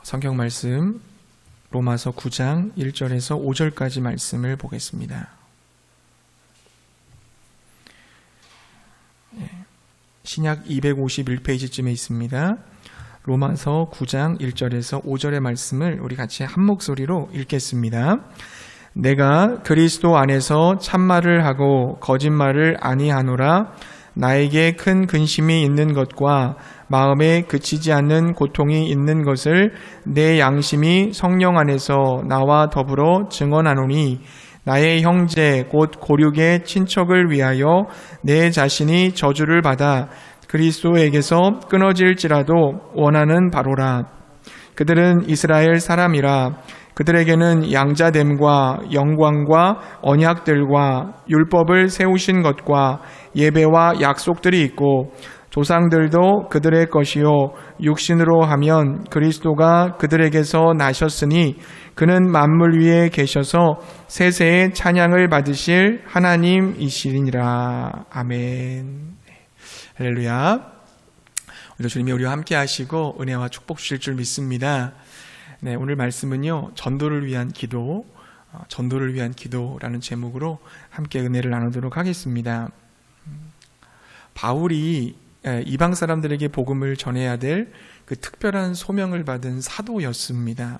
성경 말씀 로마서 9장 1절에서 5절까지 말씀을 보겠습니다. 신약 251페이지쯤에 있습니다. 로마서 9장 1절에서 5절의 말씀을 우리 같이 한 목소리로 읽겠습니다. 내가 그리스도 안에서 참말을 하고 거짓말을 아니하노라. 나에게 큰 근심이 있는 것과 마음에 그치지 않는 고통이 있는 것을 내 양심이 성령 안에서 나와 더불어 증언하노니 나의 형제 곧 고륙의 친척을 위하여 내 자신이 저주를 받아 그리스도에게서 끊어질지라도 원하는 바로라. 그들은 이스라엘 사람이라. 그들에게는 양자됨과 영광과 언약들과 율법을 세우신 것과 예배와 약속들이 있고 조상들도 그들의 것이요 육신으로 하면 그리스도가 그들에게서 나셨으니 그는 만물 위에 계셔서 세세의 찬양을 받으실 하나님이시니라. 아멘. 할렐루야. 오늘 주님이 우리와 함께 하시고 은혜와 축복 주실 줄 믿습니다. 네, 오늘 말씀은요, 전도를 위한 기도라는 제목으로 함께 은혜를 나누도록 하겠습니다. 바울이 이방 사람들에게 복음을 전해야 될 그 특별한 소명을 받은 사도였습니다.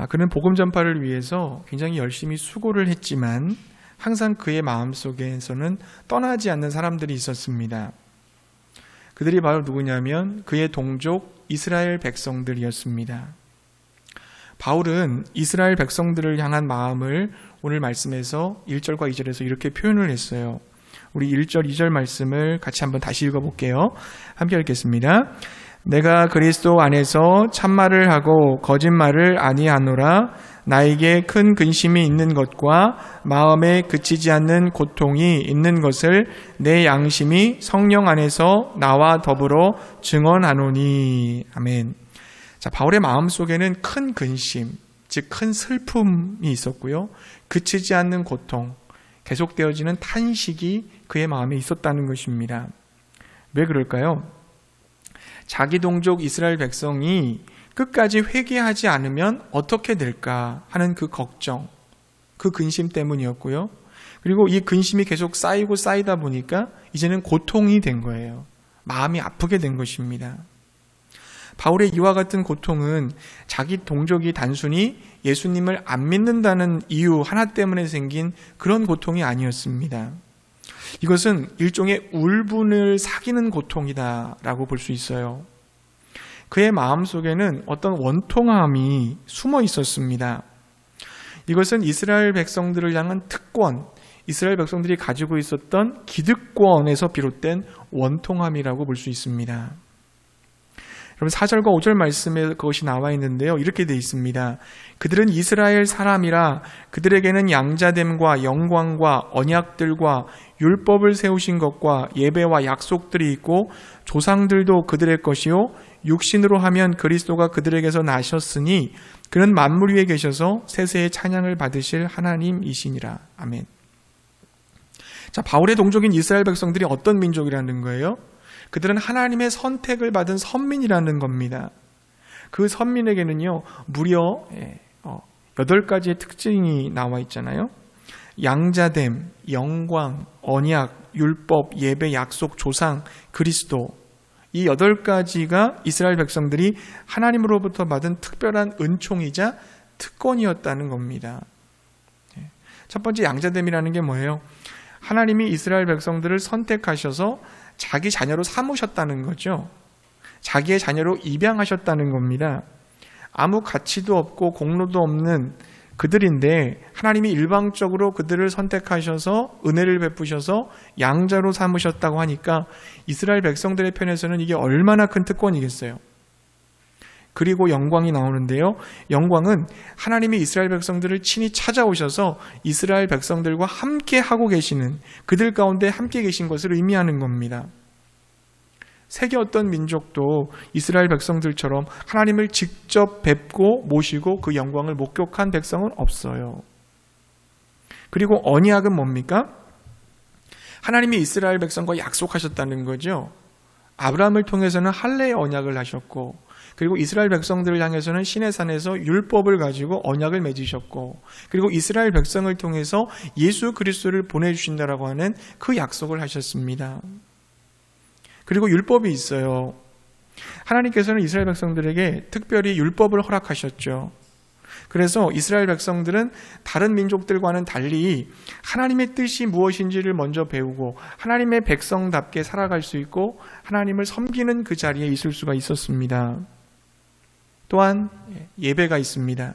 그는 복음 전파를 위해서 굉장히 열심히 수고를 했지만 항상 그의 마음속에서는 떠나지 않는 사람들이 있었습니다. 그들이 바로 누구냐면 그의 동족 이스라엘 백성들이었습니다. 바울은 이스라엘 백성들을 향한 마음을 오늘 말씀에서 1절과 2절에서 이렇게 표현을 했어요. 우리 1절, 2절 말씀을 같이 한번 다시 읽어볼게요. 함께 읽겠습니다. 내가 그리스도 안에서 참말을 하고 거짓말을 아니하노라. 나에게 큰 근심이 있는 것과 마음에 그치지 않는 고통이 있는 것을 내 양심이 성령 안에서 나와 더불어 증언하노니. 아멘. 자, 바울의 마음속에는 큰 근심, 즉 큰 슬픔이 있었고요. 그치지 않는 고통, 계속되어지는 탄식이 그의 마음에 있었다는 것입니다. 왜 그럴까요? 자기 동족 이스라엘 백성이 끝까지 회개하지 않으면 어떻게 될까 하는 그 걱정, 그 근심 때문이었고요. 그리고 이 근심이 계속 쌓이고 쌓이다 보니까 이제는 고통이 된 거예요. 마음이 아프게 된 것입니다. 바울의 이와 같은 고통은 자기 동족이 단순히 예수님을 안 믿는다는 이유 하나 때문에 생긴 그런 고통이 아니었습니다. 이것은 일종의 울분을 사귀는 고통이다라고 볼 수 있어요. 그의 마음속에는 어떤 원통함이 숨어 있었습니다. 이것은 이스라엘 백성들을 향한 특권, 이스라엘 백성들이 가지고 있었던 기득권에서 비롯된 원통함이라고 볼 수 있습니다. 여러분 4절과 5절 말씀에 그것이 나와 있는데요. 이렇게 되어 있습니다. 그들은 이스라엘 사람이라. 그들에게는 양자됨과 영광과 언약들과 율법을 세우신 것과 예배와 약속들이 있고 조상들도 그들의 것이요 육신으로 하면 그리스도가 그들에게서 나셨으니 그는 만물 위에 계셔서 세세의 찬양을 받으실 하나님이시니라. 아멘. 자, 바울의 동족인 이스라엘 백성들이 어떤 민족이라는 거예요? 그들은 하나님의 선택을 받은 선민이라는 겁니다. 그 선민에게는요, 무려 8가지의 특징이 나와 있잖아요. 양자됨, 영광, 언약, 율법, 예배, 약속, 조상, 그리스도. 이 8가지가 이스라엘 백성들이 하나님으로부터 받은 특별한 은총이자 특권이었다는 겁니다. 첫 번째 양자됨이라는 게 뭐예요? 하나님이 이스라엘 백성들을 선택하셔서 자기 자녀로 삼으셨다는 거죠. 자기의 자녀로 입양하셨다는 겁니다. 아무 가치도 없고 공로도 없는 그들인데 하나님이 일방적으로 그들을 선택하셔서 은혜를 베푸셔서 양자로 삼으셨다고 하니까 이스라엘 백성들의 편에서는 이게 얼마나 큰 특권이겠어요. 그리고 영광이 나오는데요. 영광은 하나님이 이스라엘 백성들을 친히 찾아오셔서 이스라엘 백성들과 함께 하고 계시는, 그들 가운데 함께 계신 것을 의미하는 겁니다. 세계 어떤 민족도 이스라엘 백성들처럼 하나님을 직접 뵙고 모시고 그 영광을 목격한 백성은 없어요. 그리고 언약은 뭡니까? 하나님이 이스라엘 백성과 약속하셨다는 거죠. 아브라함을 통해서는 할례의 언약을 하셨고, 그리고 이스라엘 백성들을 향해서는 시내산에서 율법을 가지고 언약을 맺으셨고, 그리고 이스라엘 백성을 통해서 예수 그리스도를 보내주신다라고 하는 그 약속을 하셨습니다. 그리고 율법이 있어요. 하나님께서는 이스라엘 백성들에게 특별히 율법을 허락하셨죠. 그래서 이스라엘 백성들은 다른 민족들과는 달리 하나님의 뜻이 무엇인지를 먼저 배우고 하나님의 백성답게 살아갈 수 있고 하나님을 섬기는 그 자리에 있을 수가 있었습니다. 또한 예배가 있습니다.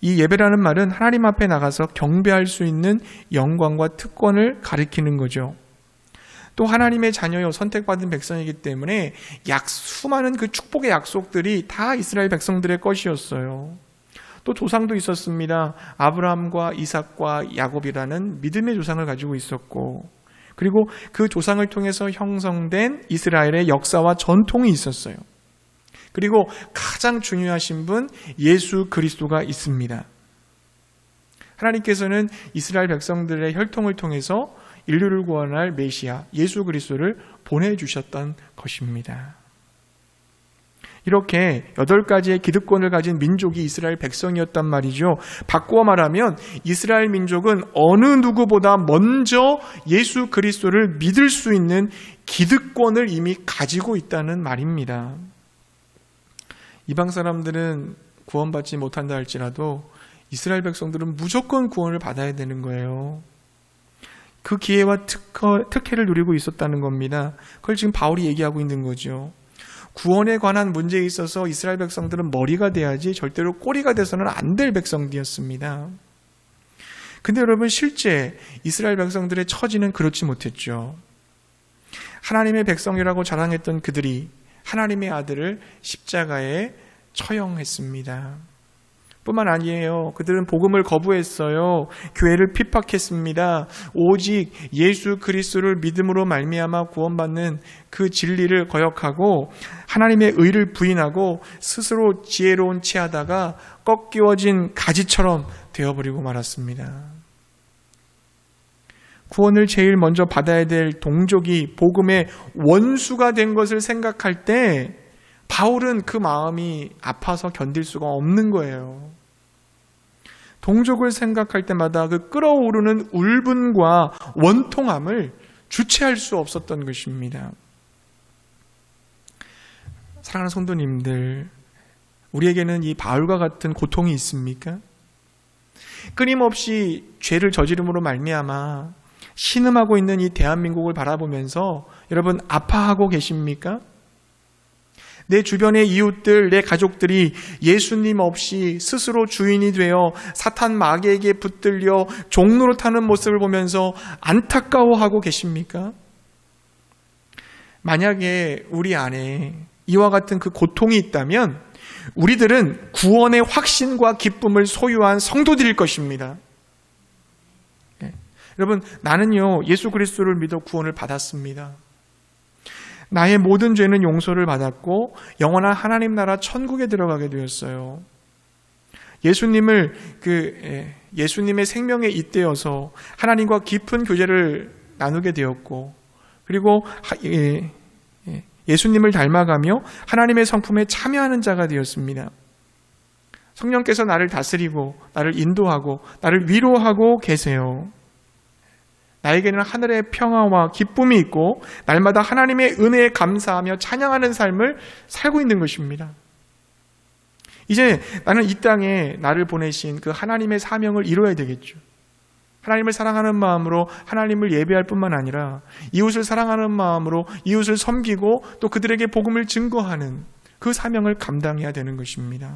이 예배라는 말은 하나님 앞에 나가서 경배할 수 있는 영광과 특권을 가리키는 거죠. 또 하나님의 자녀요, 선택받은 백성이기 때문에 수많은 그 축복의 약속들이 다 이스라엘 백성들의 것이었어요. 또 조상도 있었습니다. 아브라함과 이삭과 야곱이라는 믿음의 조상을 가지고 있었고, 그리고 그 조상을 통해서 형성된 이스라엘의 역사와 전통이 있었어요. 그리고 가장 중요하신 분 예수 그리스도가 있습니다. 하나님께서는 이스라엘 백성들의 혈통을 통해서 인류를 구원할 메시아 예수 그리스도를 보내주셨던 것입니다. 이렇게 8가지의 기득권을 가진 민족이 이스라엘 백성이었단 말이죠. 바꾸어 말하면 이스라엘 민족은 어느 누구보다 먼저 예수 그리스도를 믿을 수 있는 기득권을 이미 가지고 있다는 말입니다. 이방 사람들은 구원받지 못한다 할지라도 이스라엘 백성들은 무조건 구원을 받아야 되는 거예요. 그 기회와 특혜를 누리고 있었다는 겁니다. 그걸 지금 바울이 얘기하고 있는 거죠. 구원에 관한 문제에 있어서 이스라엘 백성들은 머리가 돼야지 절대로 꼬리가 돼서는 안 될 백성들이었습니다. 근데 여러분, 실제 이스라엘 백성들의 처지는 그렇지 못했죠. 하나님의 백성이라고 자랑했던 그들이 하나님의 아들을 십자가에 처형했습니다. 뿐만 아니에요. 그들은 복음을 거부했어요. 교회를 핍박했습니다. 오직 예수 그리스도를 믿음으로 말미암아 구원받는 그 진리를 거역하고 하나님의 의를 부인하고 스스로 지혜로운 체하다가 꺾이워진 가지처럼 되어버리고 말았습니다. 구원을 제일 먼저 받아야 될 동족이 복음의 원수가 된 것을 생각할 때 바울은 그 마음이 아파서 견딜 수가 없는 거예요. 동족을 생각할 때마다 그 끓어오르는 울분과 원통함을 주체할 수 없었던 것입니다. 사랑하는 성도님들, 우리에게는 이 바울과 같은 고통이 있습니까? 끊임없이 죄를 저지름으로 말미암아 신음하고 있는 이 대한민국을 바라보면서 여러분 아파하고 계십니까? 내 주변의 이웃들, 내 가족들이 예수님 없이 스스로 주인이 되어 사탄 마귀에게 붙들려 종노릇하는 모습을 보면서 안타까워하고 계십니까? 만약에 우리 안에 이와 같은 그 고통이 있다면 우리들은 구원의 확신과 기쁨을 소유한 성도들일 것입니다. 여러분, 나는요 예수 그리스도를 믿어 구원을 받았습니다. 나의 모든 죄는 용서를 받았고 영원한 하나님 나라 천국에 들어가게 되었어요. 예수님의 생명에 잇대어서 하나님과 깊은 교제를 나누게 되었고, 그리고 예수님을 닮아가며 하나님의 성품에 참여하는 자가 되었습니다. 성령께서 나를 다스리고 나를 인도하고 나를 위로하고 계세요. 나에게는 하늘의 평화와 기쁨이 있고 날마다 하나님의 은혜에 감사하며 찬양하는 삶을 살고 있는 것입니다. 이제 나는 이 땅에 나를 보내신 그 하나님의 사명을 이루어야 되겠죠. 하나님을 사랑하는 마음으로 하나님을 예배할 뿐만 아니라 이웃을 사랑하는 마음으로 이웃을 섬기고 또 그들에게 복음을 증거하는 그 사명을 감당해야 되는 것입니다.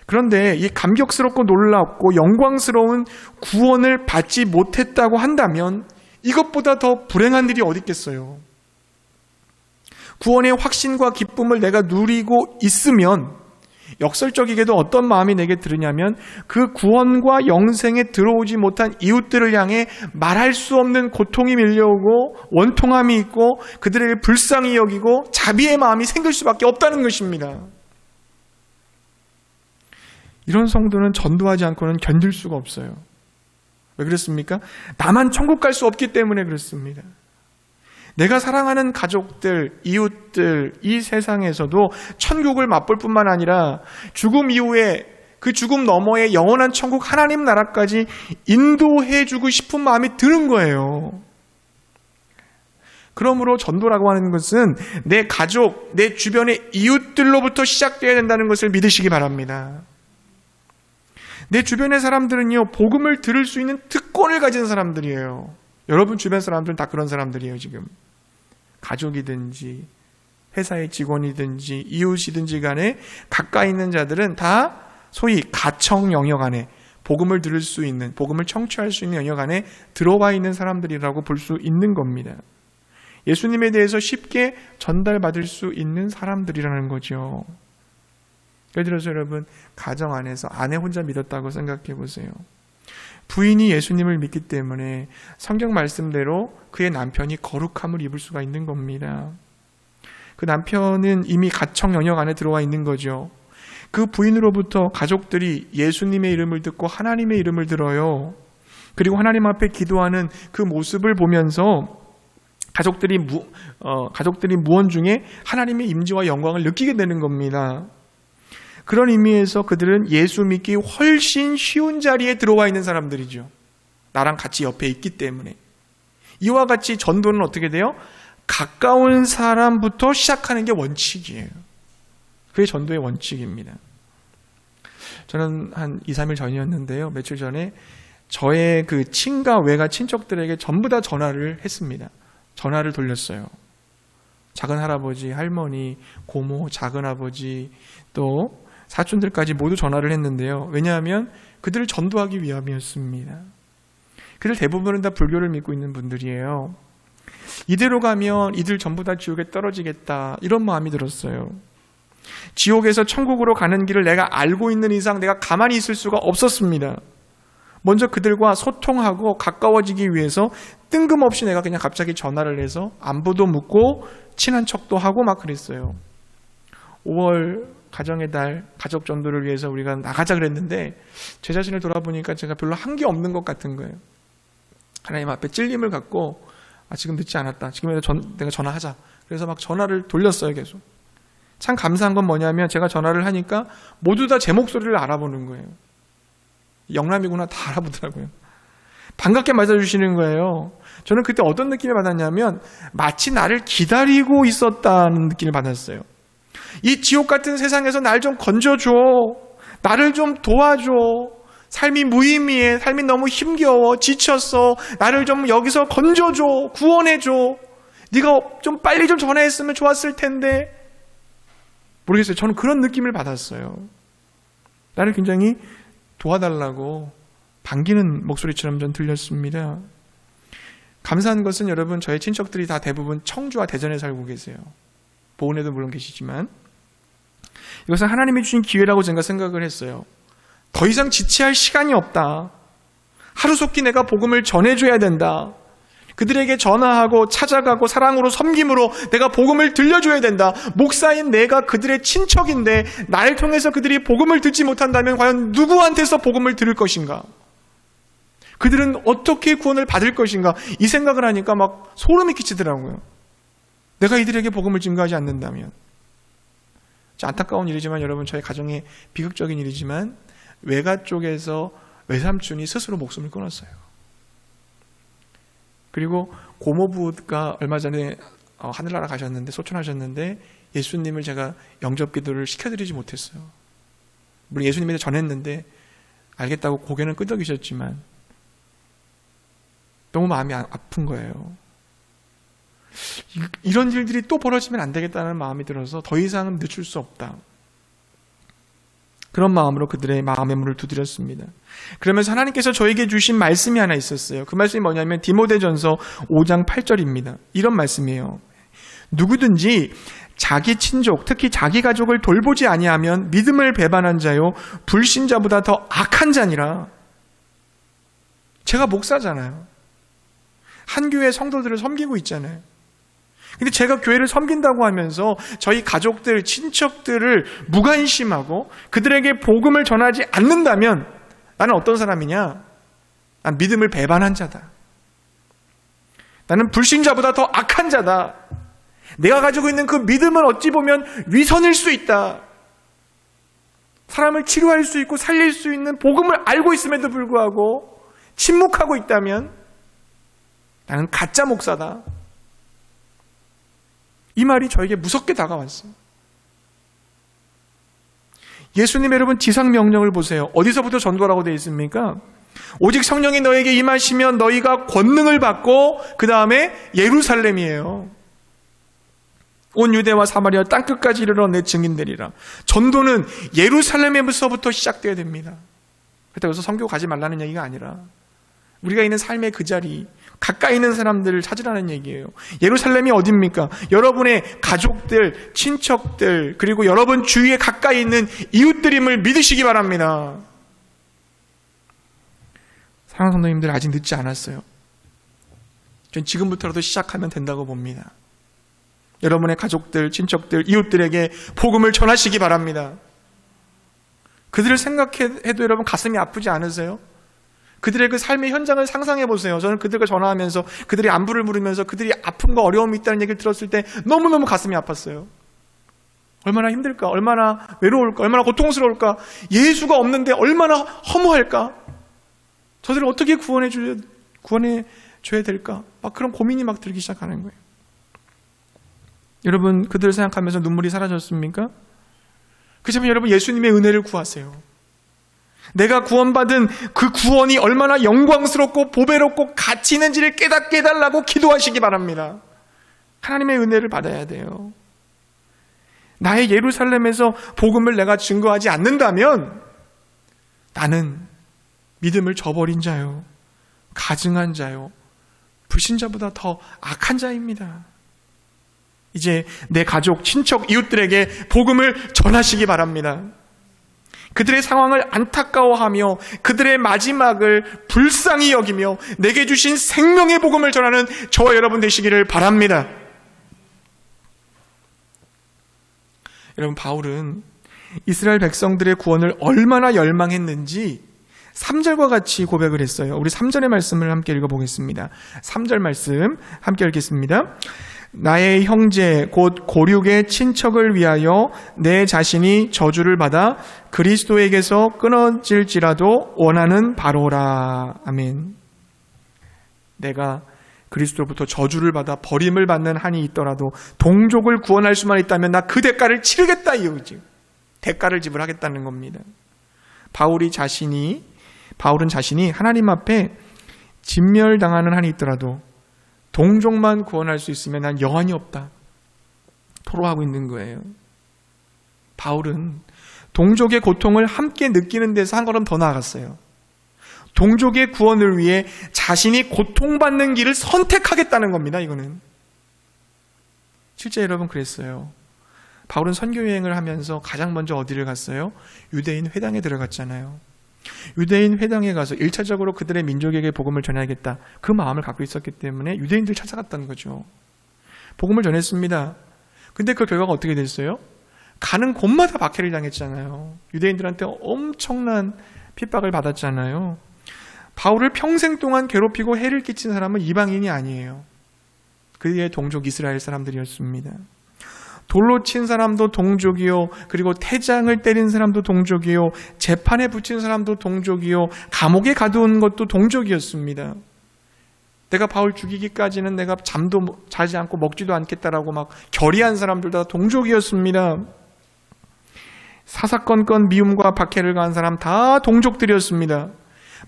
그런데 이 감격스럽고 놀랍고 영광스러운 구원을 받지 못했다고 한다면 이것보다 더 불행한 일이 어디 있겠어요? 구원의 확신과 기쁨을 내가 누리고 있으면 역설적이게도 어떤 마음이 내게 들으냐면 그 구원과 영생에 들어오지 못한 이웃들을 향해 말할 수 없는 고통이 밀려오고 원통함이 있고 그들에게 불쌍히 여기고 자비의 마음이 생길 수밖에 없다는 것입니다. 이런 성도는 전도하지 않고는 견딜 수가 없어요. 왜 그렇습니까? 나만 천국 갈 수 없기 때문에 그렇습니다. 내가 사랑하는 가족들, 이웃들, 이 세상에서도 천국을 맛볼 뿐만 아니라 죽음 이후에 그 죽음 너머의 영원한 천국 하나님 나라까지 인도해주고 싶은 마음이 드는 거예요. 그러므로 전도라고 하는 것은 내 가족, 내 주변의 이웃들로부터 시작되어야 된다는 것을 믿으시기 바랍니다. 내 주변의 사람들은요, 복음을 들을 수 있는 특권을 가진 사람들이에요. 여러분 주변 사람들은 다 그런 사람들이에요. 지금 가족이든지 회사의 직원이든지 이웃이든지 간에 가까이 있는 자들은 다 소위 가청 영역 안에 복음을 들을 수 있는, 복음을 청취할 수 있는 영역 안에 들어와 있는 사람들이라고 볼 수 있는 겁니다. 예수님에 대해서 쉽게 전달받을 수 있는 사람들이라는 거죠. 예를 들어서 여러분, 가정 안에서 아내 혼자 믿었다고 생각해 보세요. 부인이 예수님을 믿기 때문에 성경 말씀대로 그의 남편이 거룩함을 입을 수가 있는 겁니다. 그 남편은 이미 가청 영역 안에 들어와 있는 거죠. 그 부인으로부터 가족들이 예수님의 이름을 듣고 하나님의 이름을 들어요. 그리고 하나님 앞에 기도하는 그 모습을 보면서 가족들이 무언 중에 하나님의 임재와 영광을 느끼게 되는 겁니다. 그런 의미에서 그들은 예수 믿기 훨씬 쉬운 자리에 들어와 있는 사람들이죠. 나랑 같이 옆에 있기 때문에. 이와 같이 전도는 어떻게 돼요? 가까운 사람부터 시작하는 게 원칙이에요. 그게 전도의 원칙입니다. 저는 한 2, 3일 전이었는데요. 며칠 전에 저의 그 친가 외가 친척들에게 전부 다 전화를 했습니다. 전화를 돌렸어요. 작은 할아버지, 할머니, 고모, 작은아버지, 또 사촌들까지 모두 전화를 했는데요. 왜냐하면 그들을 전도하기 위함이었습니다. 그들 대부분은 다 불교를 믿고 있는 분들이에요. 이대로 가면 이들 전부 다 지옥에 떨어지겠다, 이런 마음이 들었어요. 지옥에서 천국으로 가는 길을 내가 알고 있는 이상 내가 가만히 있을 수가 없었습니다. 먼저 그들과 소통하고 가까워지기 위해서 뜬금없이 내가 그냥 갑자기 전화를 해서 안부도 묻고 친한 척도 하고 막 그랬어요. 5월 가정의 달 가족 전도를 위해서 우리가 나가자 그랬는데 제 자신을 돌아보니까 제가 별로 한 게 없는 것 같은 거예요. 하나님 앞에 찔림을 갖고 지금 늦지 않았다. 지금이라도 내가 전화하자. 그래서 막 전화를 돌렸어요. 계속. 참 감사한 건 뭐냐면 제가 전화를 하니까 모두 다 제 목소리를 알아보는 거예요. 영남이구나 다 알아보더라고요. 반갑게 맞아주시는 거예요. 저는 그때 어떤 느낌을 받았냐면 마치 나를 기다리고 있었다는 느낌을 받았어요. 이 지옥 같은 세상에서 날 좀 건져줘. 나를 좀 도와줘. 삶이 무의미해. 삶이 너무 힘겨워. 지쳤어. 나를 좀 여기서 건져줘. 구원해줘. 네가 좀 빨리 좀 전화했으면 좋았을 텐데. 모르겠어요. 저는 그런 느낌을 받았어요. 나를 굉장히 도와달라고 반기는 목소리처럼 전 들렸습니다. 감사한 것은 여러분, 저의 친척들이 다 대부분 청주와 대전에 살고 계세요. 보은에도 물론 계시지만 이것은 하나님이 주신 기회라고 제가 생각을 했어요. 더 이상 지체할 시간이 없다. 하루속히 내가 복음을 전해줘야 된다. 그들에게 전화하고 찾아가고 사랑으로 섬김으로 내가 복음을 들려줘야 된다. 목사인 내가 그들의 친척인데 나를 통해서 그들이 복음을 듣지 못한다면 과연 누구한테서 복음을 들을 것인가? 그들은 어떻게 구원을 받을 것인가? 이 생각을 하니까 막 소름이 끼치더라고요. 내가 이들에게 복음을 증거하지 않는다면. 안타까운 일이지만 여러분, 저희 가정의 비극적인 일이지만 외가 쪽에서 외삼촌이 스스로 목숨을 끊었어요. 그리고 고모부가 얼마 전에 하늘나라 가셨는데, 소천하셨는데 예수님을 제가 영접기도를 시켜드리지 못했어요. 물론 예수님에 전했는데 알겠다고 고개는 끄덕이셨지만 너무 마음이 아픈 거예요. 이런 일들이 또 벌어지면 안 되겠다는 마음이 들어서 더 이상은 늦출 수 없다. 그런 마음으로 그들의 마음의 문을 두드렸습니다. 그러면서 하나님께서 저에게 주신 말씀이 하나 있었어요. 그 말씀이 뭐냐면 디모데전서 5장 8절입니다. 이런 말씀이에요. 누구든지 자기 친족, 특히 자기 가족을 돌보지 아니하면 믿음을 배반한 자요 불신자보다 더 악한 자니라. 제가 목사잖아요. 한 교회 성도들을 섬기고 있잖아요. 근데 제가 교회를 섬긴다고 하면서 저희 가족들, 친척들을 무관심하고 그들에게 복음을 전하지 않는다면 나는 어떤 사람이냐? 난 믿음을 배반한 자다. 나는 불신자보다 더 악한 자다. 내가 가지고 있는 그 믿음은 어찌 보면 위선일 수 있다. 사람을 치료할 수 있고 살릴 수 있는 복음을 알고 있음에도 불구하고 침묵하고 있다면 나는 가짜 목사다. 이 말이 저에게 무섭게 다가왔어요. 예수님 여러분 지상 명령을 보세요. 어디서부터 전도라고 되어 있습니까? 오직 성령이 너에게 임하시면 너희가 권능을 받고 그 다음에 예루살렘이에요. 온 유대와 사마리아 땅끝까지 이르러 내 증인되리라. 전도는 예루살렘에서부터 시작되어야 됩니다. 그렇다고 해서 선교 가지 말라는 얘기가 아니라 우리가 있는 삶의 그 자리, 가까이 있는 사람들을 찾으라는 얘기예요. 예루살렘이 어디입니까? 여러분의 가족들, 친척들, 그리고 여러분 주위에 가까이 있는 이웃들임을 믿으시기 바랍니다. 사랑하는 성도님들, 아직 늦지 않았어요. 전 지금부터라도 시작하면 된다고 봅니다. 여러분의 가족들, 친척들, 이웃들에게 복음을 전하시기 바랍니다. 그들을 생각해도 여러분 가슴이 아프지 않으세요? 그들의 그 삶의 현장을 상상해 보세요. 저는 그들과 전화하면서 그들의 안부를 물으면서 그들이 아픔과 어려움이 있다는 얘기를 들었을 때 너무너무 가슴이 아팠어요. 얼마나 힘들까? 얼마나 외로울까? 얼마나 고통스러울까? 예수가 없는데 얼마나 허무할까? 저들을 어떻게 구원해 줘야 될까? 막 그런 고민이 막 들기 시작하는 거예요. 여러분, 그들을 생각하면서 눈물이 사라졌습니까? 그렇지만 여러분, 예수님의 은혜를 구하세요. 내가 구원받은 그 구원이 얼마나 영광스럽고 보배롭고 가치 있는지를 깨닫게 해달라고 기도하시기 바랍니다. 하나님의 은혜를 받아야 돼요. 나의 예루살렘에서 복음을 내가 증거하지 않는다면 나는 믿음을 저버린 자요, 가증한 자요, 불신자보다 더 악한 자입니다. 이제 내 가족, 친척, 이웃들에게 복음을 전하시기 바랍니다. 그들의 상황을 안타까워하며 그들의 마지막을 불쌍히 여기며 내게 주신 생명의 복음을 전하는 저와 여러분 되시기를 바랍니다. 여러분, 바울은 이스라엘 백성들의 구원을 얼마나 열망했는지 3절과 같이 고백을 했어요. 우리 3절의 말씀을 함께 읽어보겠습니다. 3절 말씀 함께 읽겠습니다. 나의 형제 곧 고륙의 친척을 위하여 내 자신이 저주를 받아 그리스도에게서 끊어질지라도 원하는 바로라. 아멘. 내가 그리스도로부터 저주를 받아 버림을 받는 한이 있더라도 동족을 구원할 수만 있다면 나 그 대가를 치르겠다, 이거지. 대가를 지불하겠다는 겁니다. 바울은 자신이 하나님 앞에 진멸당하는 한이 있더라도 동족만 구원할 수 있으면 난 여한이 없다, 토로하고 있는 거예요. 바울은 동족의 고통을 함께 느끼는 데서 한 걸음 더 나아갔어요. 동족의 구원을 위해 자신이 고통받는 길을 선택하겠다는 겁니다. 이거는 실제 여러분 그랬어요. 바울은 선교여행을 하면서 가장 먼저 어디를 갔어요? 유대인 회당에 들어갔잖아요. 유대인 회당에 가서 1차적으로 그들의 민족에게 복음을 전해야겠다, 그 마음을 갖고 있었기 때문에 유대인들 찾아갔다는 거죠. 복음을 전했습니다. 근데 그 결과가 어떻게 됐어요? 가는 곳마다 박해를 당했잖아요. 유대인들한테 엄청난 핍박을 받았잖아요. 바울을 평생 동안 괴롭히고 해를 끼친 사람은 이방인이 아니에요. 그의 동족 이스라엘 사람들이었습니다. 돌로 친 사람도 동족이요, 그리고 태장을 때린 사람도 동족이요, 재판에 붙인 사람도 동족이요, 감옥에 가두은 것도 동족이었습니다. 내가 바울 죽이기까지는 내가 잠도 자지 않고 먹지도 않겠다라고 막 결의한 사람들 다 동족이었습니다. 사사건건 미움과 박해를 가한 사람 다 동족들이었습니다.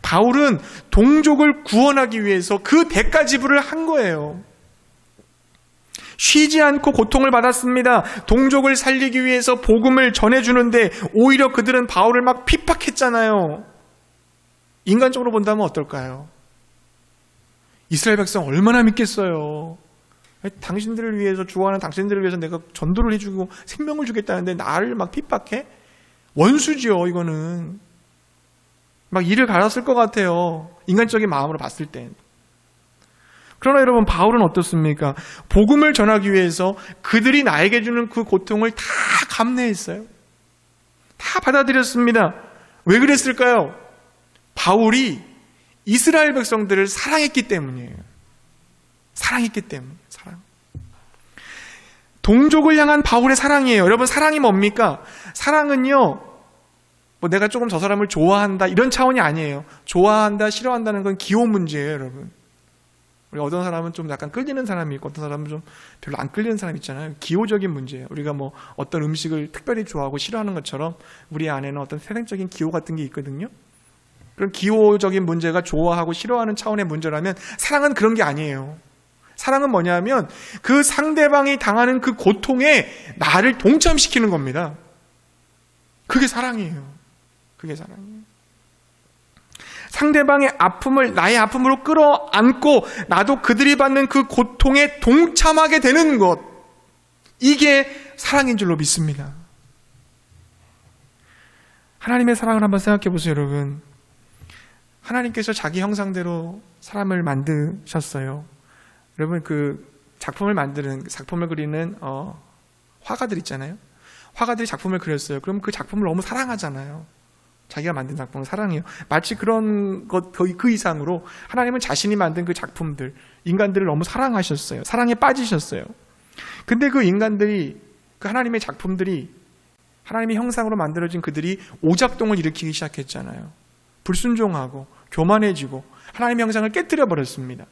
바울은 동족을 구원하기 위해서 그 대가 지불을 한 거예요. 쉬지 않고 고통을 받았습니다. 동족을 살리기 위해서 복음을 전해주는데 오히려 그들은 바울을 막 핍박했잖아요. 인간적으로 본다면 어떨까요? 이스라엘 백성 얼마나 믿겠어요. 당신들을 위해서, 주어하는 당신들을 위해서 내가 전도를 해주고 생명을 주겠다는데 나를 막 핍박해? 원수지요, 이거는. 막 이를 갈았을 것 같아요. 인간적인 마음으로 봤을 땐. 그러나 여러분, 바울은 어떻습니까? 복음을 전하기 위해서 그들이 나에게 주는 그 고통을 다 감내했어요. 다 받아들였습니다. 왜 그랬을까요? 바울이 이스라엘 백성들을 사랑했기 때문이에요. 사랑했기 때문에. 사랑. 동족을 향한 바울의 사랑이에요. 여러분, 사랑이 뭡니까? 사랑은요, 뭐 내가 조금 저 사람을 좋아한다 이런 차원이 아니에요. 좋아한다, 싫어한다는 건 기호 문제예요, 여러분. 우리 어떤 사람은 좀 약간 끌리는 사람이 있고 어떤 사람은 좀 별로 안 끌리는 사람이 있잖아요. 기호적인 문제예요. 우리가 뭐 어떤 음식을 특별히 좋아하고 싫어하는 것처럼 우리 안에는 어떤 세상적인 기호 같은 게 있거든요. 그런 기호적인 문제가 좋아하고 싫어하는 차원의 문제라면 사랑은 그런 게 아니에요. 사랑은 뭐냐면 그 상대방이 당하는 그 고통에 나를 동참시키는 겁니다. 그게 사랑이에요. 그게 사랑이에요. 상대방의 아픔을 나의 아픔으로 끌어안고 나도 그들이 받는 그 고통에 동참하게 되는 것, 이게 사랑인 줄로 믿습니다. 하나님의 사랑을 한번 생각해 보세요, 여러분. 하나님께서 자기 형상대로 사람을 만드셨어요. 여러분, 그 작품을 그리는 화가들 있잖아요. 화가들이 작품을 그렸어요. 그럼 그 작품을 너무 사랑하잖아요. 자기가 만든 작품을 사랑해요. 마치 그런 것, 거의 그 이상으로 하나님은 자신이 만든 그 작품들, 인간들을 너무 사랑하셨어요. 사랑에 빠지셨어요. 근데 그 인간들이, 그 하나님의 작품들이, 하나님의 형상으로 만들어진 그들이 오작동을 일으키기 시작했잖아요. 불순종하고 교만해지고 하나님의 형상을 깨뜨려 버렸습니다.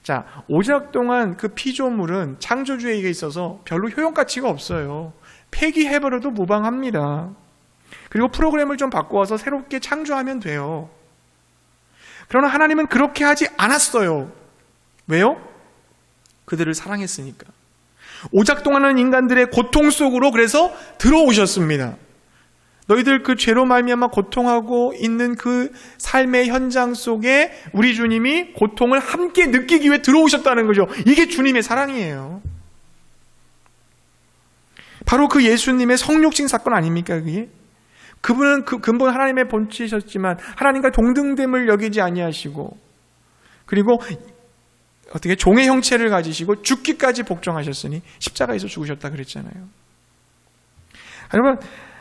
자, 오작동한 그 피조물은 창조주에게 있어서 별로 효용가치가 없어요. 폐기해버려도 무방합니다. 그리고 프로그램을 좀 바꿔서 새롭게 창조하면 돼요. 그러나 하나님은 그렇게 하지 않았어요. 왜요? 그들을 사랑했으니까. 오작동하는 인간들의 고통 속으로 그래서 들어오셨습니다. 너희들 그 죄로 말미암아 고통하고 있는 그 삶의 현장 속에 우리 주님이 고통을 함께 느끼기 위해 들어오셨다는 거죠. 이게 주님의 사랑이에요. 바로 그 예수님의 성육신 사건 아닙니까, 그게? 그분은 근본 하나님의 본체이셨지만 하나님과 동등됨을 여기지 아니하시고, 그리고 어떻게 종의 형체를 가지시고 죽기까지 복종하셨으니 십자가에서 죽으셨다 그랬잖아요. 여러분,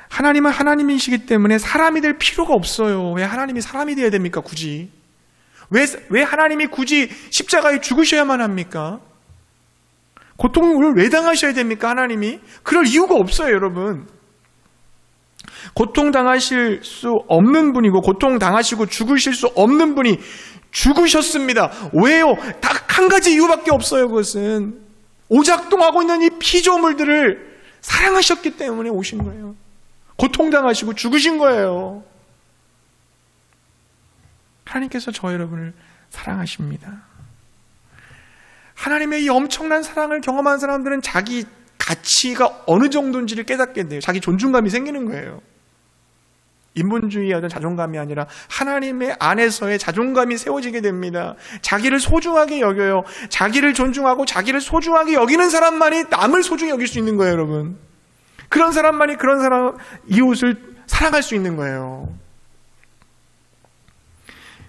하나님은 하나님이시기 때문에 사람이 될 필요가 없어요. 왜 하나님이 사람이 되어야 됩니까, 굳이? 왜 하나님이 굳이 십자가에 죽으셔야만 합니까? 고통을 왜 당하셔야 됩니까, 하나님이? 그럴 이유가 없어요, 여러분. 고통당하실 수 없는 분이고 고통당하시고 죽으실 수 없는 분이 죽으셨습니다. 왜요? 딱 한 가지 이유밖에 없어요. 그것은 오작동하고 있는 이 피조물들을 사랑하셨기 때문에 오신 거예요. 고통당하시고 죽으신 거예요. 하나님께서 저 여러분을 사랑하십니다. 하나님의 이 엄청난 사랑을 경험한 사람들은 자기 가치가 어느 정도인지를 깨닫게 돼요. 자기 존중감이 생기는 거예요. 인본주의의 어떤 자존감이 아니라 하나님의 안에서의 자존감이 세워지게 됩니다. 자기를 소중하게 여겨요. 자기를 존중하고 자기를 소중하게 여기는 사람만이 남을 소중히 여길 수 있는 거예요, 여러분. 그런 사람만이 그런 사람, 이웃을 사랑할 수 있는 거예요.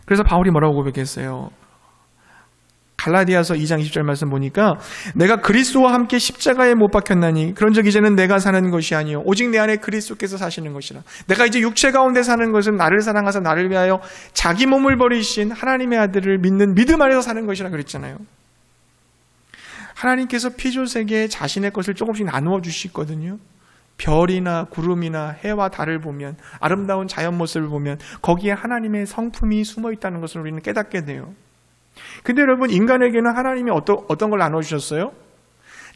그래서 바울이 뭐라고 고백했어요? 갈라디아서 2장 20절 말씀 보니까 내가 그리스도와 함께 십자가에 못 박혔나니 그런즉 이제는 내가 사는 것이 아니요 오직 내 안에 그리스도께서 사시는 것이라. 내가 이제 육체 가운데 사는 것은 나를 사랑하사 나를 위하여 자기 몸을 버리신 하나님의 아들을 믿는 믿음 안에서 사는 것이라 그랬잖아요. 하나님께서 피조세계에 자신의 것을 조금씩 나누어 주시거든요. 별이나 구름이나 해와 달을 보면, 아름다운 자연 모습을 보면 거기에 하나님의 성품이 숨어 있다는 것을 우리는 깨닫게 돼요. 근데 여러분, 인간에게는 하나님이 어떤 걸 나눠주셨어요?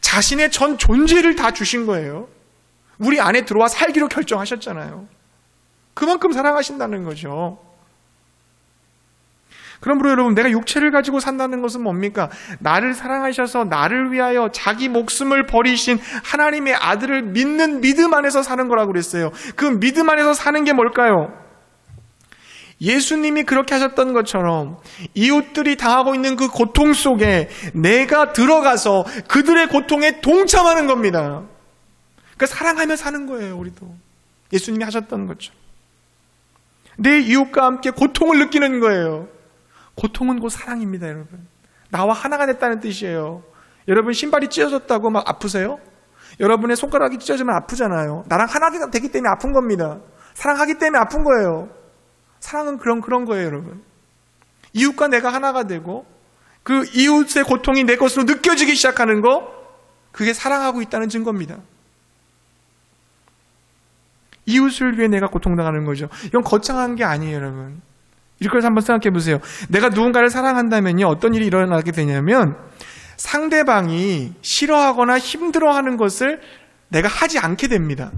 자신의 전 존재를 다 주신 거예요. 우리 안에 들어와 살기로 결정하셨잖아요. 그만큼 사랑하신다는 거죠. 그러므로 여러분, 내가 육체를 가지고 산다는 것은 뭡니까? 나를 사랑하셔서 나를 위하여 자기 목숨을 버리신 하나님의 아들을 믿는 믿음 안에서 사는 거라고 그랬어요. 그 믿음 안에서 사는 게 뭘까요? 예수님이 그렇게 하셨던 것처럼 이웃들이 당하고 있는 그 고통 속에 내가 들어가서 그들의 고통에 동참하는 겁니다. 그러니까 사랑하며 사는 거예요, 우리도. 예수님이 하셨던 것처럼. 내 이웃과 함께 고통을 느끼는 거예요. 고통은 곧 사랑입니다, 여러분. 나와 하나가 됐다는 뜻이에요. 여러분, 신발이 찢어졌다고 막 아프세요? 여러분의 손가락이 찢어지면 아프잖아요. 나랑 하나가 되기 때문에 아픈 겁니다. 사랑하기 때문에 아픈 거예요. 사랑은 그런 거예요, 여러분. 이웃과 내가 하나가 되고 그 이웃의 고통이 내 것으로 느껴지기 시작하는 거, 그게 사랑하고 있다는 증거입니다. 이웃을 위해 내가 고통당하는 거죠. 이건 거창한 게 아니에요, 여러분. 이렇게 한번 생각해 보세요. 내가 누군가를 사랑한다면요, 어떤 일이 일어나게 되냐면 상대방이 싫어하거나 힘들어하는 것을 내가 하지 않게 됩니다.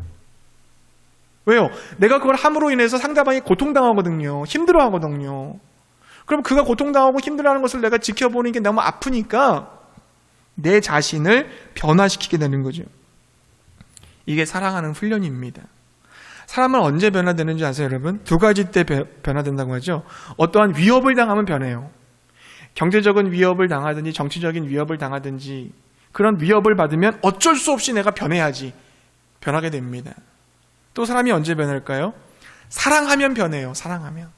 왜요? 내가 그걸 함으로 인해서 상대방이 고통당하거든요. 힘들어하거든요. 그럼 그가 고통당하고 힘들어하는 것을 내가 지켜보는 게 너무 아프니까 내 자신을 변화시키게 되는 거죠. 이게 사랑하는 훈련입니다. 사람은 언제 변화되는지 아세요, 여러분? 두 가지 때 변화된다고 하죠. 어떠한 위협을 당하면 변해요. 경제적인 위협을 당하든지 정치적인 위협을 당하든지 그런 위협을 받으면 어쩔 수 없이 내가 변하게 됩니다. 또 사람이 언제 변할까요? 사랑하면 변해요. 사랑하면.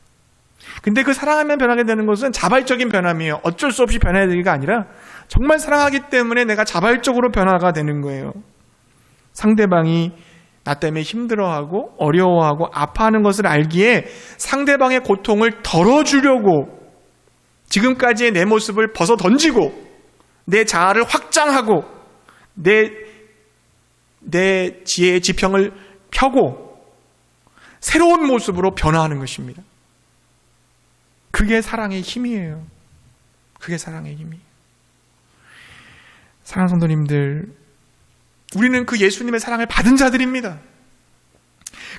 근데 그 사랑하면 변하게 되는 것은 자발적인 변함이에요. 어쩔 수 없이 변해야 되기가 아니라 정말 사랑하기 때문에 내가 자발적으로 변화가 되는 거예요. 상대방이 나 때문에 힘들어하고 어려워하고 아파하는 것을 알기에 상대방의 고통을 덜어주려고 지금까지의 내 모습을 벗어던지고 내 자아를 확장하고 내 지혜의 지평을 펴고 새로운 모습으로 변화하는 것입니다. 그게 사랑의 힘이에요. 그게 사랑의 힘이에요. 사랑하는 성도님들, 우리는 그 예수님의 사랑을 받은 자들입니다.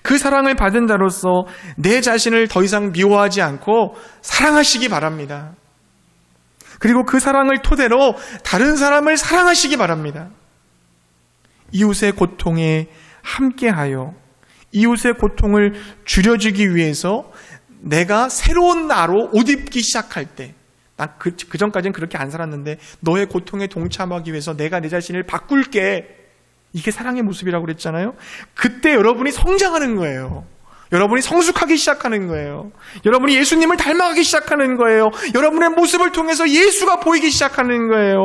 그 사랑을 받은 자로서 내 자신을 더 이상 미워하지 않고 사랑하시기 바랍니다. 그리고 그 사랑을 토대로 다른 사람을 사랑하시기 바랍니다. 이웃의 고통에 함께하여 이웃의 고통을 줄여주기 위해서 내가 새로운 나로 옷 입기 시작할 때, 난 그 전까지는 그렇게 안 살았는데 너의 고통에 동참하기 위해서 내가 내 자신을 바꿀게. 이게 사랑의 모습이라고 그랬잖아요. 그때 여러분이 성장하는 거예요. 여러분이 성숙하기 시작하는 거예요. 여러분이 예수님을 닮아가기 시작하는 거예요. 여러분의 모습을 통해서 예수가 보이기 시작하는 거예요.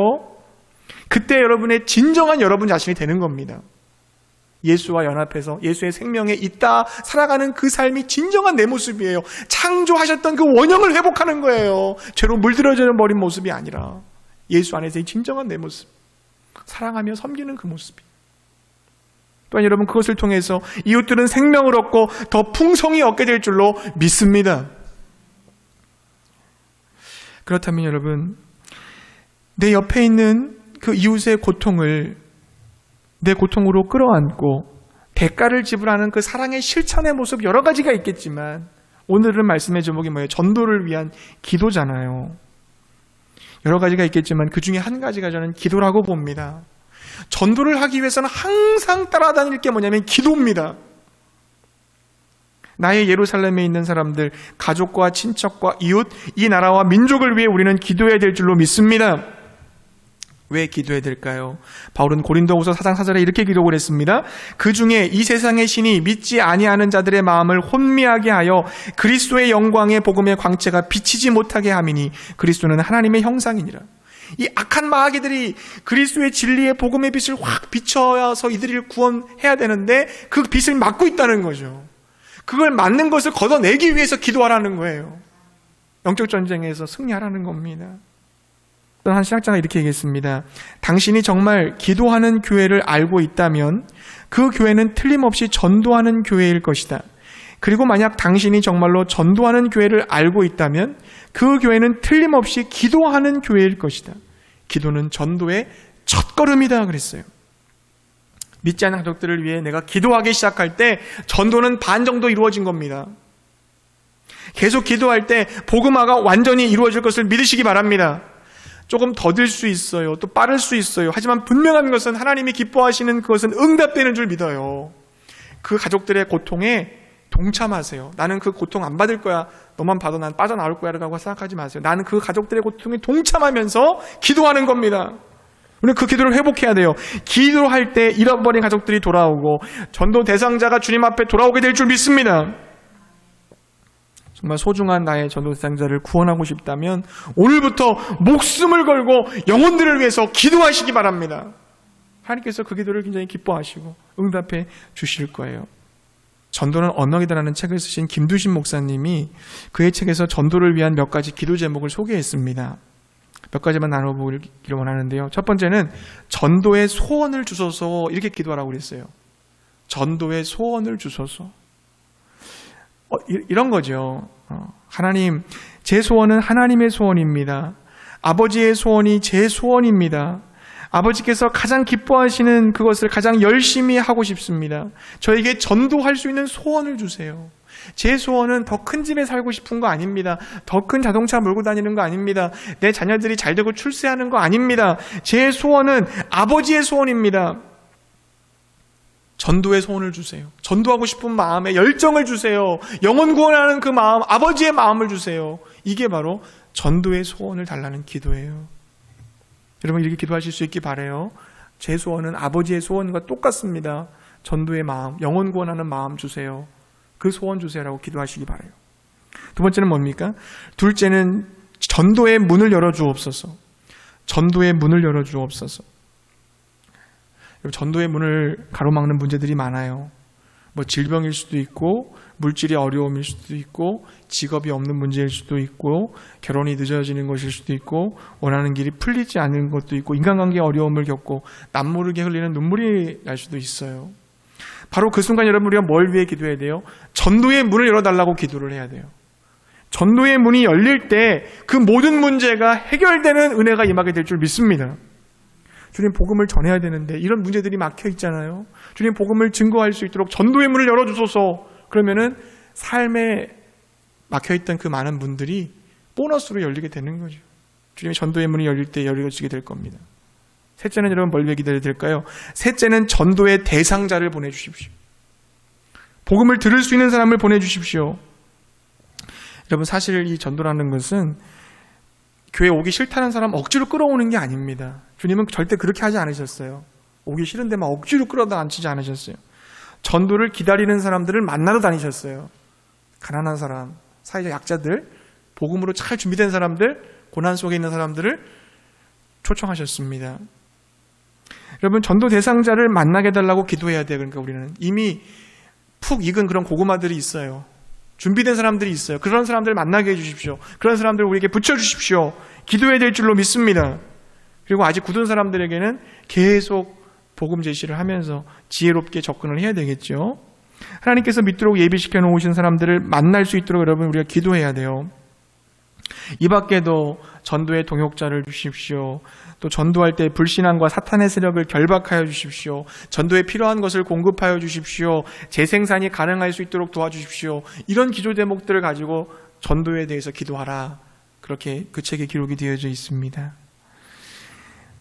그때 여러분의 진정한 여러분 자신이 되는 겁니다. 예수와 연합해서 예수의 생명에 있다 살아가는 그 삶이 진정한 내 모습이에요. 창조하셨던 그 원형을 회복하는 거예요. 죄로 물들어져 버린 모습이 아니라 예수 안에서의 진정한 내 모습, 사랑하며 섬기는 그 모습이. 또한 여러분, 그것을 통해서 이웃들은 생명을 얻고 더 풍성히 얻게 될 줄로 믿습니다. 그렇다면 여러분, 내 옆에 있는 그 이웃의 고통을 내 고통으로 끌어안고 대가를 지불하는 그 사랑의 실천의 모습 여러 가지가 있겠지만, 오늘은 말씀의 제목이 뭐예요? 전도를 위한 기도잖아요. 여러 가지가 있겠지만 그 중에 한 가지가 저는 기도라고 봅니다. 전도를 하기 위해서는 항상 따라다닐 게 뭐냐면 기도입니다. 나의 예루살렘에 있는 사람들, 가족과 친척과 이웃, 이 나라와 민족을 위해 우리는 기도해야 될 줄로 믿습니다. 왜 기도해야 될까요? 바울은 고린도후서 4장 4절에 이렇게 기록을 했습니다. 그 중에 이 세상의 신이 믿지 아니하는 자들의 마음을 혼미하게 하여 그리스도의 영광의 복음의 광채가 비치지 못하게 함이니 그리스도는 하나님의 형상이니라. 이 악한 마귀들이 그리스도의 진리의 복음의 빛을 확 비춰서 이들을 구원해야 되는데 그 빛을 막고 있다는 거죠. 그걸 막는 것을 걷어내기 위해서 기도하라는 거예요. 영적 전쟁에서 승리하라는 겁니다. 또 한 신학자가 이렇게 얘기했습니다. 당신이 정말 기도하는 교회를 알고 있다면 그 교회는 틀림없이 전도하는 교회일 것이다. 그리고 만약 당신이 정말로 전도하는 교회를 알고 있다면 그 교회는 틀림없이 기도하는 교회일 것이다. 기도는 전도의 첫걸음이다 그랬어요. 믿지 않는 가족들을 위해 내가 기도하기 시작할 때 전도는 반 정도 이루어진 겁니다. 계속 기도할 때 복음화가 완전히 이루어질 것을 믿으시기 바랍니다. 조금 더딜 수 있어요. 또 빠를 수 있어요. 하지만 분명한 것은 하나님이 기뻐하시는 그것은 응답되는 줄 믿어요. 그 가족들의 고통에 동참하세요. 나는 그 고통 안 받을 거야. 너만 봐도 난 빠져나올 거야 라고 생각하지 마세요. 나는 그 가족들의 고통에 동참하면서 기도하는 겁니다. 우리는 그 기도를 회복해야 돼요. 기도할 때 잃어버린 가족들이 돌아오고 전도 대상자가 주님 앞에 돌아오게 될 줄 믿습니다. 정말 소중한 나의 전도 대상자를 구원하고 싶다면 오늘부터 목숨을 걸고 영혼들을 위해서 기도하시기 바랍니다. 하나님께서 그 기도를 굉장히 기뻐하시고 응답해 주실 거예요. 전도는 언덕이다라는 책을 쓰신 김두신 목사님이 그의 책에서 전도를 위한 몇 가지 기도 제목을 소개했습니다. 몇 가지만 나눠보기를 원하는데요. 첫 번째는 전도의 소원을 주소서, 이렇게 기도하라고 그랬어요. 전도의 소원을 주소서. 이런 거죠. 하나님, 제 소원은 하나님의 소원입니다. 아버지의 소원이 제 소원입니다. 아버지께서 가장 기뻐하시는 그것을 가장 열심히 하고 싶습니다. 저에게 전도할 수 있는 소원을 주세요. 제 소원은 더 큰 집에 살고 싶은 거 아닙니다. 더 큰 자동차 몰고 다니는 거 아닙니다. 내 자녀들이 잘 되고 출세하는 거 아닙니다. 제 소원은 아버지의 소원입니다. 전도의 소원을 주세요. 전도하고 싶은 마음에 열정을 주세요. 영혼 구원하는 그 마음, 아버지의 마음을 주세요. 이게 바로 전도의 소원을 달라는 기도예요. 여러분, 이렇게 기도하실 수 있기 바라요. 제 소원은 아버지의 소원과 똑같습니다. 전도의 마음, 영혼 구원하는 마음 주세요. 그 소원 주세요라고 기도하시기 바라요. 두 번째는 뭡니까? 둘째는 전도의 문을 열어주옵소서. 전도의 문을 열어주옵소서. 전도의 문을 가로막는 문제들이 많아요. 질병일 수도 있고, 물질의 어려움일 수도 있고, 직업이 없는 문제일 수도 있고, 결혼이 늦어지는 것일 수도 있고, 원하는 길이 풀리지 않는 것도 있고, 인간관계의 어려움을 겪고 남모르게 흘리는 눈물이 날 수도 있어요. 바로 그 순간 여러분, 우리가 뭘 위해 기도해야 돼요? 전도의 문을 열어달라고 기도를 해야 돼요. 전도의 문이 열릴 때 그 모든 문제가 해결되는 은혜가 임하게 될 줄 믿습니다. 주님, 복음을 전해야 되는데 이런 문제들이 막혀 있잖아요. 주님, 복음을 증거할 수 있도록 전도의 문을 열어주소서. 그러면은 삶에 막혀있던 그 많은 문들이 보너스로 열리게 되는 거죠. 주님의 전도의 문이 열릴 때 열려지게 될 겁니다. 셋째는 여러분, 뭘 위해 기도해야 될까요? 셋째는 전도의 대상자를 보내주십시오. 복음을 들을 수 있는 사람을 보내주십시오. 여러분, 사실 이 전도라는 것은 교회 오기 싫다는 사람 억지로 끌어오는 게 아닙니다. 주님은 절대 그렇게 하지 않으셨어요. 오기 싫은데 막 억지로 끌어다 앉히지 않으셨어요. 전도를 기다리는 사람들을 만나러 다니셨어요. 가난한 사람, 사회적 약자들, 복음으로 잘 준비된 사람들, 고난 속에 있는 사람들을 초청하셨습니다. 여러분, 전도 대상자를 만나게 해달라고 기도해야 돼요. 그러니까 우리는 이미 푹 익은 그런 고구마들이 있어요. 준비된 사람들이 있어요. 그런 사람들을 만나게 해주십시오. 그런 사람들을 우리에게 붙여주십시오. 기도해야 될 줄로 믿습니다. 그리고 아직 굳은 사람들에게는 계속 복음 제시를 하면서 지혜롭게 접근을 해야 되겠죠. 하나님께서 믿도록 예비시켜 놓으신 사람들을 만날 수 있도록 여러분, 우리가 기도해야 돼요. 이 밖에도 전도의 동역자를 주십시오. 또 전도할 때 불신앙과 사탄의 세력을 결박하여 주십시오. 전도에 필요한 것을 공급하여 주십시오. 재생산이 가능할 수 있도록 도와주십시오. 이런 기도 제목들을 가지고 전도에 대해서 기도하라. 그렇게 그 책에 기록이 되어져 있습니다.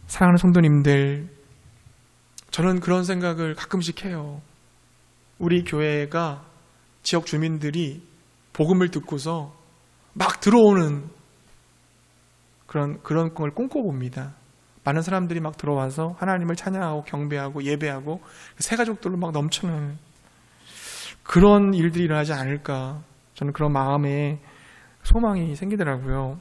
사랑하는 성도님들, 저는 그런 생각을 가끔씩 해요. 우리 교회가 지역 주민들이 복음을 듣고서 막 들어오는 그런 걸 꿈꿔봅니다. 많은 사람들이 막 들어와서 하나님을 찬양하고 경배하고 예배하고 새 가족들로 막 넘치는 그런 일들이 일어나지 않을까, 저는 그런 마음에 소망이 생기더라고요.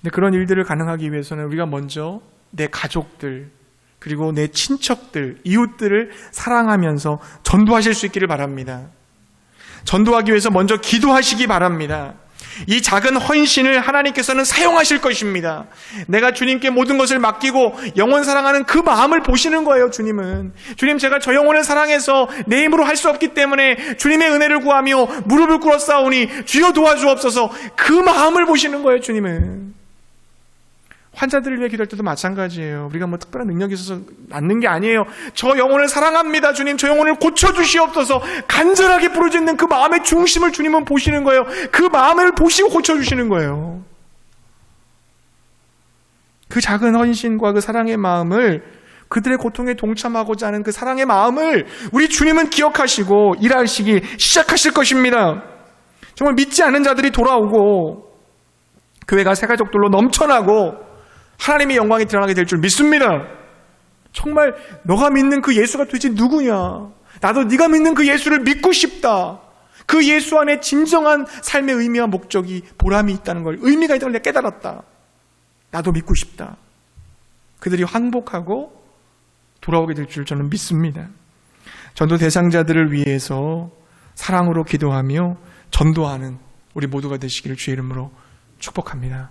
근데 그런 일들을 가능하기 위해서는 우리가 먼저 내 가족들, 그리고 내 친척들, 이웃들을 사랑하면서 전도하실 수 있기를 바랍니다. 전도하기 위해서 먼저 기도하시기 바랍니다. 이 작은 헌신을 하나님께서는 사용하실 것입니다. 내가 주님께 모든 것을 맡기고 영혼 사랑하는 그 마음을 보시는 거예요. 주님은, 주님, 제가 저 영혼을 사랑해서 내 힘으로 할 수 없기 때문에 주님의 은혜를 구하며 무릎을 꿇어 싸우니 주여 도와주옵소서. 그 마음을 보시는 거예요. 주님은. 환자들을 위해 기도할 때도 마찬가지예요. 우리가 뭐 특별한 능력이 있어서 낫는 게 아니에요. 저 영혼을 사랑합니다. 주님, 저 영혼을 고쳐주시옵소서. 간절하게 부르짖는 그 마음의 중심을 주님은 보시는 거예요. 그 마음을 보시고 고쳐주시는 거예요. 그 작은 헌신과 그 사랑의 마음을, 그들의 고통에 동참하고자 하는 그 사랑의 마음을 우리 주님은 기억하시고 일하시기 시작하실 것입니다. 정말 믿지 않은 자들이 돌아오고 교회가 새 가족들로 넘쳐나고 하나님의 영광이 드러나게 될 줄 믿습니다. 정말 너가 믿는 그 예수가 도대체 누구냐? 나도 네가 믿는 그 예수를 믿고 싶다. 그 예수 안에 진정한 삶의 의미와 목적이, 보람이 있다는 걸, 의미가 있다는 걸 깨달았다. 나도 믿고 싶다. 그들이 항복하고 돌아오게 될 줄 저는 믿습니다. 전도 대상자들을 위해서 사랑으로 기도하며 전도하는 우리 모두가 되시기를 주의 이름으로 축복합니다.